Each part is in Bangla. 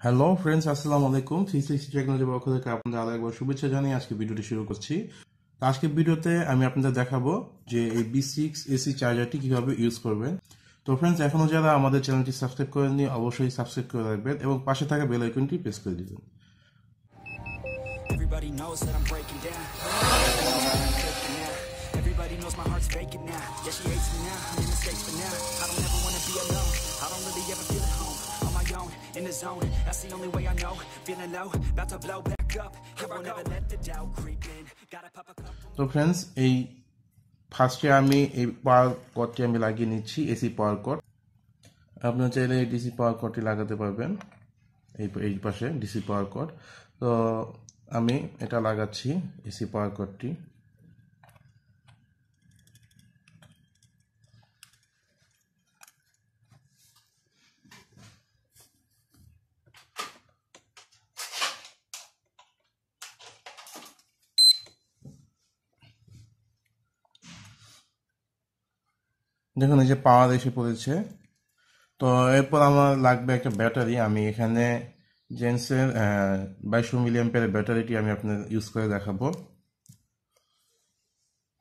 হ্যালো ফ্রেন্ডস, আসসালামু আলাইকুম। 360 টেকনোলজির পক্ষ থেকে আপনাদের আরো একবার শুভেচ্ছা জানিয়ে আজকে ভিডিওটি শুরু করছি। তো আজকে ভিডিওতে আমি আপনাদের দেখাবো যে এই B6AC চার্জারটি কিভাবে ইউজ করবেন। তো ফ্রেন্ডস, এখনো যারা আমাদের চ্যানেলটি সাবস্ক্রাইব করেননি অবশ্যই সাবস্ক্রাইব করে রাখবেন এবং পাশে থাকা বেল আইকনটি প্রেস করে দিবেন। Everybody knows that I'm breaking down. Everybody knows my heart's faking now. Yeah, she hates me now, I'm in mistakes for now. I don't ever wanna be alone, I don't really ever feel at home. On my own, in the zone, that's the only way I know. Feeling low, about to blow back up. I won't ever let the doubt creep in. Gotta pop a couple. তো ফ্রেন্ডস, এই ফার্স্টে আমি এই পাওয়ার কর্ডটি আমি লাগিয়ে নিচ্ছি, এসি পাওয়ার কর্ড। আপনারা চাইলে এই ডিসি পাওয়ার কর্ডটি লাগাতে পারবেন, এই পাশে ডিসি পাওয়ার কর্ড। তো আমি এটা লাগাচ্ছি, এসি পাওয়ার কর্ডটি। দেখুন, এই যে পাওয়ার এসে পড়েছে। তো এরপর আমার লাগবে একটা ব্যাটারি। আমি এখানে জেন্সের 2200 মিলিঅ্যাম্পিয়ারের ব্যাটারিটি আমি আপনার ইউজ করে দেখাবো।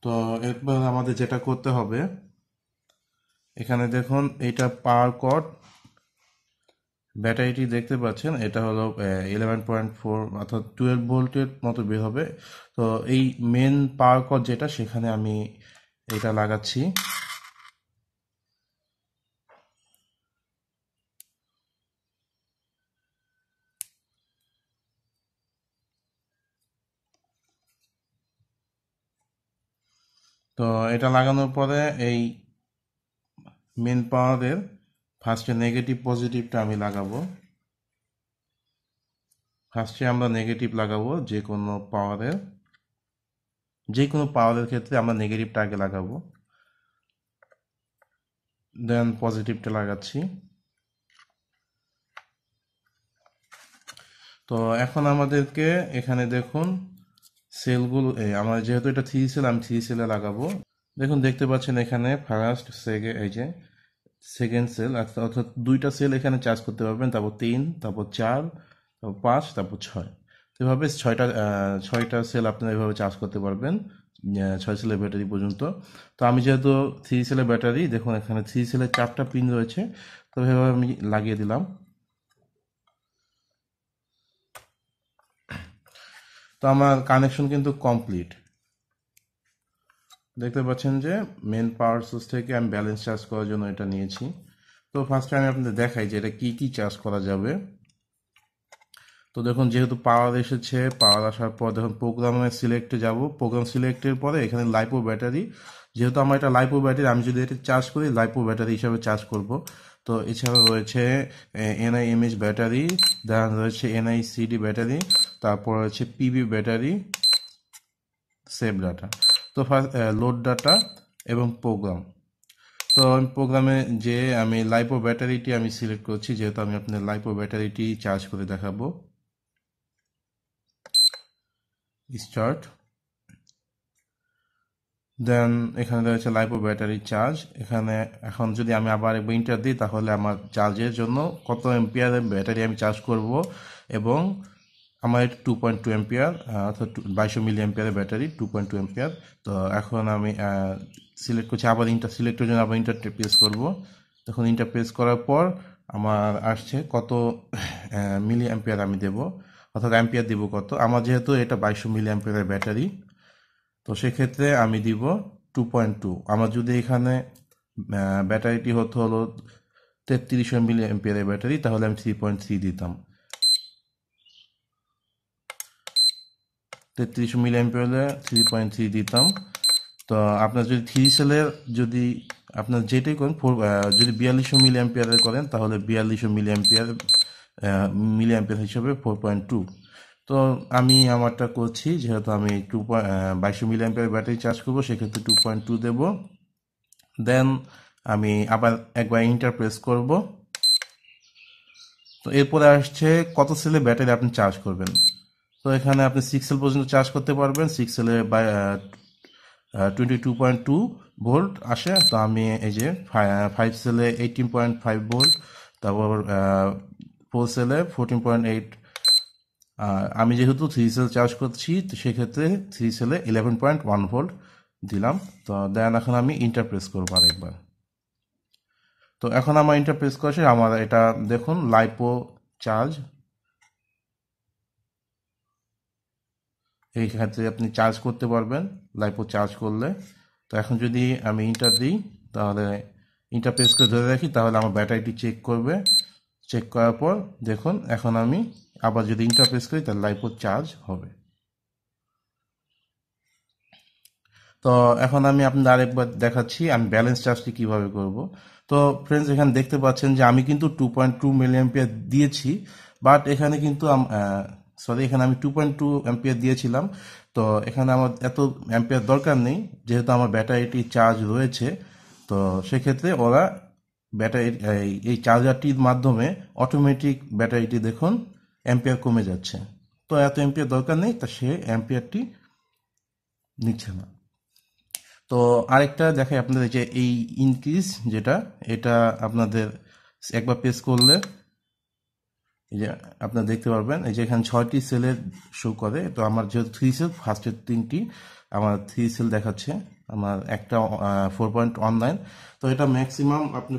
তো এরপর আমাদের যেটা করতে হবে, এখানে দেখুন এইটা পাওয়ার কর্ড, ব্যাটারিটি দেখতে পাচ্ছেন, এটা হলো 11.4 অর্থাৎ 12 ভোল্টের মতো বের হবে। তো এই মেন পাওয়ার কর্ড যেটা, সেখানে আমি এটা লাগাচ্ছি। তো এটা লাগানোর পরে এই মেন পাওয়ারের ফার্স্টে নেগেটিভ পজিটিভটা আমি লাগাবো। ফার্স্টে আমরা নেগেটিভ লাগাবো, যে কোনো পাওয়ারের ক্ষেত্রে আমরা নেগেটিভটা আগে লাগাবো, দেন পজিটিভটা লাগাচ্ছি। তো এখন আমাদেরকে এখানে দেখুন সেলগুলো, আমার যেহেতু এটা 3 সেল, আমি 3 সেলে লাগাবো। দেখুন, দেখতে পাচ্ছেন এখানে ফার্স্ট সেকেন্ড, এই যে সেকেন্ড সেল, অর্থাৎ দুইটা সেল এখানে চার্জ করতে পারবেন, তারপর 3, তারপর 4, তারপর 5, তারপর 6। তো এভাবে ছয়টা সেল আপনারা এভাবে চার্জ করতে পারবেন, 6 সেলের ব্যাটারি পর্যন্ত। তো আমি যেহেতু 3 সেলের ব্যাটারি, দেখুন এখানে 3 সেলের 4টা পিন রয়েছে, তো এভাবে আমি লাগিয়ে দিলাম। তো আমার কানেকশন কিন্তু কমপ্লিট। দেখতে পাচ্ছেন যে মেন পাওয়ার সোর্স থেকে আমি ব্যালেন্স চার্জ করার জন্য এটা নিয়েছি। তো ফার্স্টে আমি আপনাদের দেখাই যে এটা কি চার্জ করা যাবে। তো দেখুন, যেহেতু পাওয়ার এসেছে, পাওয়ার আসার পর দেখুন প্রোগ্রামে সিলেক্টে যাব। প্রোগ্রাম সিলেক্টের পরে এখানে লাইপো ব্যাটারি, যেহেতু আমার এটা লাইপো ব্যাটারি, আমি যদি এটা চার্জ করি লাইপো ব্যাটারি হিসাবে চার্জ করব। তো এছাড়া রয়েছে NiMH ব্যাটারি, দেন রয়েছে NiCd ব্যাটারি, তারপর রয়েছে পিবি ব্যাটারি, সেভ ডাটা। তো ফার্স্ট লোড ডাটা এবং প্রোগ্রাম। তো আমি প্রোগ্রামে যে আমি লাইপো ব্যাটারিটি আমি সিলেক্ট করছি, যেহেতু আমি আপনার লাইপো ব্যাটারিটি চার্জ করে দেখাবো। স্টার্ট। দেন এখানে রয়েছে লাইপো ব্যাটারি চার্জ। এখানে এখন যদি আমি আবার একবার ইন্টার দিই, তাহলে আমার চার্জের জন্য কত এম্পিয়ারের ব্যাটারি আমি চার্জ করব, এবং আমার এটা 2.2 এম্পিয়ার, অর্থাৎ 2200 মিলি এম্পিয়ারের ব্যাটারি, 2.2 এম্পিয়ার। তো এখন আমি সিলেক্ট করছি, আবার সিলেক্টের জন্য আবার ইন্টার প্রেস করব। তখন ইন্টার প্রেস করার পর আমার আসছে কত মিলি এম্পিয়ার আমি দেবো, অর্থাৎ অ্যাম্পিয়ার দিব কত। আমার যেহেতু এটা 2200 মিলি এম্পিয়ারের ব্যাটারি, তো সেক্ষেত্রে আমি দিব 2.2। আমার যদি এখানে ব্যাটারিটি হলো 3300 মিলি এম্পিয়ারের ব্যাটারি, তাহলে আমি 3.3 দিতাম। 3300 মিলি এম্পিয়ারে 3.3 দিতাম। তো আপনার যদি 3 সেলের, যদি আপনার যেটাই করেন, যদি 4200 মিলি এম্পিয়ারের করেন, তাহলে 4200 মিলি এম্পিয়ার হিসাবে 4.2। তো আমি আমারটা করছি, যেহেতু আমি 2200 মিলি এম্পিয়ার ব্যাটারি চার্জ করবো, সেক্ষেত্রে 2.2 দেব। দেন আমি আবার একবার ইন্টার প্রেস করব। তো এরপরে আসছে কত সেলে ব্যাটারি আপনি চার্জ করবেন। তো এখানে আপনি 6 সেল পর্যন্ত চার্জ করতে পারবেন। 6 সেলে 22.2 ভোল্ট আসে। তো আমি এই যে 5 সেলে 18.5 ভোল্ট, তারপর 4 সেলে 14.8, আমি যেহেতু 3 সেল চার্জ করছি তো সেক্ষেত্রে 3 সেলে 11.1 ভোল্ট দিলাম। তো দেন এখন আমি ইন্টার প্রেস করবো আরেকবার। তো এখন আমার ইন্টার প্রেস করছে, আমার এটা দেখুন লাইপো চার্জ, এই ক্ষেত্রে আপনি চার্জ করতে পারবেন লাইপো চার্জ করলে। তো এখন যদি আমি ইন্টার দিই, তাহলে ইন্টার প্রেস করে ধরে রাখি, তাহলে আমার ব্যাটারিটি চেক করবে। চেক করার পর দেখুন এখন আমি আবার যদি ইন্টার প্রেস করি তাহলে লাইপো চার্জ হবে। তো এখন আমি আপনাদের আরেকবার দেখাচ্ছি আমি ব্যালেন্স চার্জটি কিভাবে করব। তো ফ্রেন্ডস, এখানে দেখতে পাচ্ছেন যে আমি কিন্তু 2.2 মিলি অ্যাম্পিয়ার দিয়েছি, বাট এখানে কিন্তু এখানে আমি 2.2 অ্যাম্পিয়ার দিয়েছিলাম। তো এখানে আমার এত অ্যাম্পিয়ার দরকার নেই, যেহেতু আমার ব্যাটারিটি চার্জ রয়েছে। তো সেক্ষেত্রে ওরা ব্যাটারি এই চার্জারটির মাধ্যমে অটোমেটিক ব্যাটারিটি দেখুন অ্যাম্পিয়ার কমে যাচ্ছে। তো এত অ্যাম্পিয়ার দরকার নেই, তা সে অ্যাম্পিয়ারটি নিচ্ছে না। তো আরেকটা দেখাই আপনাদের, যে এই ইনক্রিজ যেটা, এটা আপনাদের একবার প্রেস করলে এই যে আপনারা দেখতে পারবেন, এই যে এখানে 6টি সেলের শো করে। তো আমার যেহেতু 3 সেল, ফার্স্টের 3টি আমার 3 সেল দেখাচ্ছে, আমার একটা 4.19। তো এটা ম্যাক্সিমাম আপনি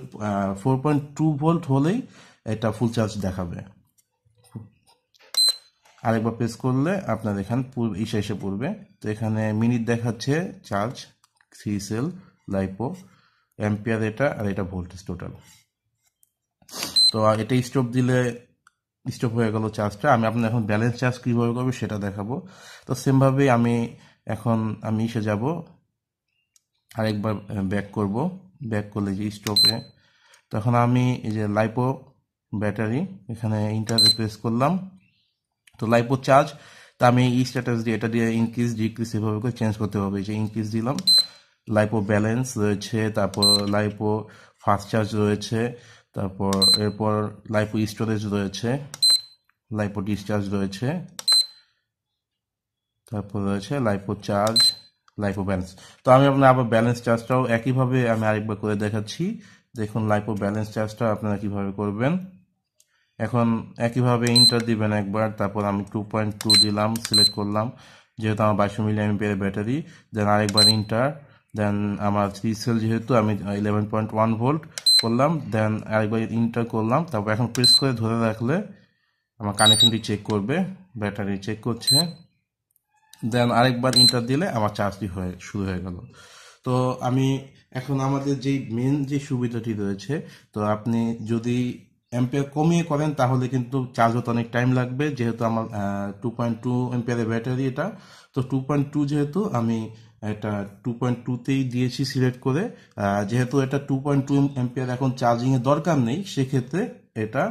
4.2 ভোল্ট হলেই এটা ফুল চার্জ দেখাবে। আরেকবার প্রেস করলে আপনার এখানে এসে পড়বে। তো এখানে মিনিট দেখাচ্ছে চার্জ, 3 সেল লাইপো, অ্যাম্পিয়ার এটা, আর এটা ভোল্টেজ টোটাল। তো এটা স্টপ দিলে স্টপ হয়ে গেল চার্জটা। আমি আপনার এখন ব্যালেন্স চার্জ কীভাবে করবো সেটা দেখাবো। তো সেমভাবেই আমি এসে যাব, আরেকবার ব্যাক করব। ব্যাক করলে যে স্টপে, তখন আমি এই যে লাইপো ব্যাটারি এখানে ইন্টারে প্রেস করলাম। তো লাইপো চার্জ, তা আমি এই স্ট্যাটাস দিয়ে এটা দিয়ে ইনক্রিজ ডিক্রিজ এভাবে করে চেঞ্জ করতে হবে। যে ইনক্রিজ দিলাম, লাইপো ব্যালেন্স রয়েছে, তারপর লাইপো ফাস্ট চার্জ রয়েছে, তারপর এরপর লাইপো স্টোরেজ রয়েছে, লাইপো ডিসচার্জ রয়েছে, তারপর রয়েছে লাইপো চার্জ, লাইপো ব্যালেন্স। তো আমি আপনার আবার ব্যালেন্স চার্জটাও একইভাবে আমি আরেকবার করে দেখাচ্ছি। দেখুন লাইপো ব্যালেন্স চার্জটা আপনারা কিভাবে করবেন। এখন একইভাবে ইন্টার দিবেন একবার, তারপর আমি 2.2 দিলাম, সিলেক্ট করলাম যেহেতু আমার 22 মিলি অ্যাম্পিয়ারের ব্যাটারি। দেন আরেকবার ইন্টার, দেন আমার 3 সেল যেহেতু আমি 11.1 ভোল্ট করলাম, দেন আরেকবার ইন্টার করলাম। তারপর এখন প্রেস করে ধরে রাখলে আমার কানেকশনটি চেক করবে, ব্যাটারি চেক করছে। দেন আরেকবার ইন্টার দিলে আমার চার্জটি শুরু হয়ে গেল। তো আমি এখন আমাদের যেই মেন যে সুবিধাটি রয়েছে, তো আপনি যদি অ্যাম্পিয়ার কমিয়ে করেন তাহলে কিন্তু চার্জ হতে অনেক টাইম লাগবে, যেহেতু আমার 2.2 অ্যাম্পিয়ারের ব্যাটারি এটা। তো 2.2 যেহেতু আমি এটা 2.2তেই দিয়েছি সিলেক্ট করে, যেহেতু এটা 2.2 অ্যাম্পিয়ার এখন চার্জিংয়ের দরকার নেই, সেক্ষেত্রে এটা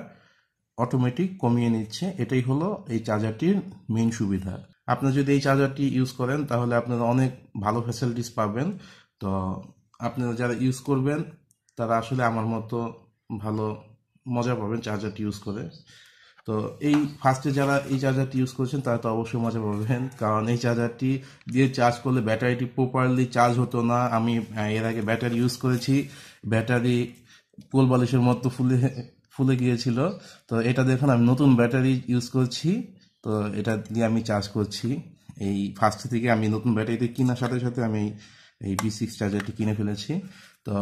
অটোমেটিক কমিয়ে নিচ্ছে। এটাই হলো এই চার্জারটির মেইন সুবিধা। আপনারা যদি এই চার্জারটি ইউজ করেন তাহলে আপনারা অনেক ভালো ফ্যাসিলিটিস পাবেন। তো আপনারা যারা ইউজ করবেন তারা আসলে আমার মতো ভালো মজা পাবেন চার্জারটি ইউজ করে। তো এই ফার্স্টে যারা এই চার্জারটি ইউজ করছেন তারা তো অবশ্যই মজা পাবেন, কারণ এই চার্জারটি দিয়ে চার্জ করলে ব্যাটারিটি প্রপারলি চার্জ হতো না। আমি এর আগে ব্যাটারি ইউজ করেছি, ব্যাটারি কোল বালিশের মতো ফুলে গিয়েছিল। তো এটা দেখুন আমি নতুন ব্যাটারি ইউজ করছি, তো এটা দিয়ে আমি চার্জ করছি। এই ফার্স্ট থেকে আমি নতুন ব্যাটারিতে কেনার সাথে সাথে আমি এই B6 চার্জারটি কিনে ফেলেছি। তো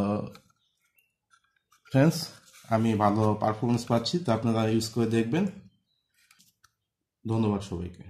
ফ্রেন্ডস, আমি ভালো পারফরমেন্স পাচ্ছি, তো আপনারা ইউজ করে দেখবেন। ধন্যবাদ সবাইকে।